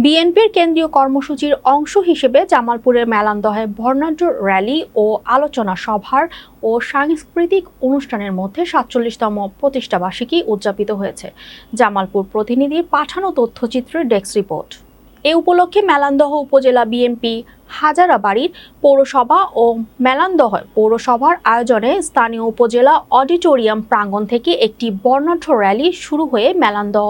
বিএনপির কেন্দ্রীয় কর্মসূচির অংশ হিসেবে জামালপুরের মেলান্দহে বর্ণাঢ্য র্যালি ও আলোচনা সভার ও সাংস্কৃতিক অনুষ্ঠানের মধ্যে ৪৭তম প্রতিষ্ঠাবার্ষিকী উদযাপিত হয়েছে। জামালপুর প্রতিনিধির পাঠানো তথ্যচিত্রের ডেস্ক রিপোর্ট। এ উপলক্ষে মেলান্দহ উপজেলা বিএনপি হাজারাবাড়ির পৌরসভা ও মেলান্দহ পৌরসভার আয়োজনে স্থানীয় উপজেলা অডিটোরিয়াম প্রাঙ্গণ থেকে একটি বর্ণাঢ্য র্যালি শুরু হয়ে মেলান্দহ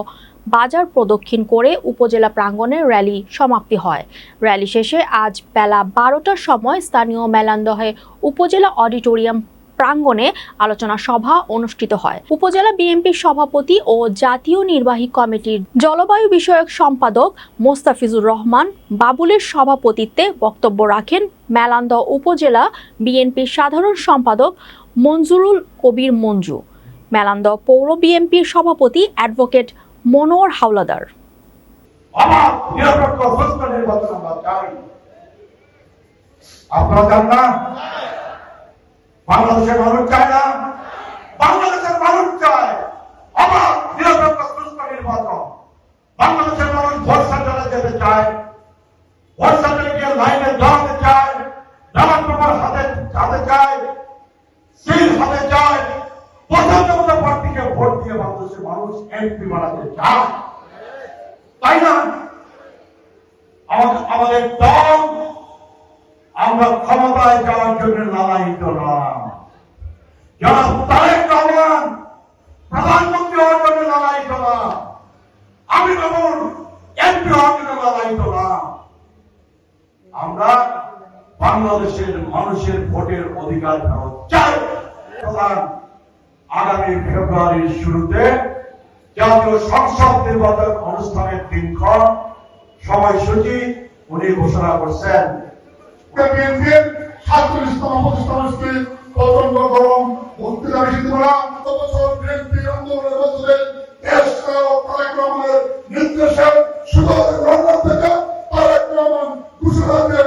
বাজার প্রদক্ষিণ করে উপজেলা প্রাঙ্গণে র্যালি সমাপ্তি হয়। র্যালি শেষে আজ বেলা ১২টার সময় স্থানীয় মেলান্দহে উপজেলা অডিটোরিয়াম প্রাঙ্গণে আলোচনা সভা অনুষ্ঠিত হয়। উপজেলা বিএনপির সভাপতি ও জাতীয় নির্বাহী কমিটির জলবায়ু বিষয়ক সম্পাদক মোস্তাফিজুর রহমান বাবুলের সভাপতিত্বে বক্তব্য রাখেন মেলান্দহ উপজেলা বিএনপির সাধারণ সম্পাদক মঞ্জুরুল কবির মঞ্জু, মেলান্দহ পৌর বিএনপির সভাপতি অ্যাডভোকেট মনোয়ার হাওলাদার। বাংলাদেশের মানুষ চায় না, বাংলাদেশের মানুষ চায় অবাধ নিরপেক্ষ সুষ্ঠু নির্বাচন। বাংলাদেশের মানুষ ভোট সেন্টারে যেতে চায়, ভোট সেন্টারে গিয়ে লাইনে দাঁড়াতে চায়, ব্যালট পেপার হাতে চায়, সিল হাতে চায়, পছন্দ মতো প্রার্থীকে ভোট দিয়ে বাংলাদেশের মানুষ এমপি বানাতে চায়, তাই না? আমাদের দল আমরা ক্ষমতায় যাওয়ার জন্য লালায়িত না, যারা তারেক রহমান প্রধানমন্ত্রী হওয়ার জন্য লালায়িত না, আমি যেমন এমপি হওয়ার জন্য লালায়িত না। আমরা বাংলাদেশের মানুষের ভোটের অধিকার ফেরত চাই। আগামী ফেব্রুয়ারির শুরুতে জাতীয় সংসদ নির্বাচন অনুষ্ঠানের দিনক্ষণ সময়সূচি উনি ঘোষণা করছেন। বিএনপির ৪৭তম প্রতিষ্ঠাবার্ষিকী প্রচন্ড গরম বক্তৃতা বিএনপি আন্দোলনের মধ্যে দেশ তারেক রহমানের নির্দেশে শুধু লন্ডন থেকে তারেক রহমান ঘোষণা দিয়ে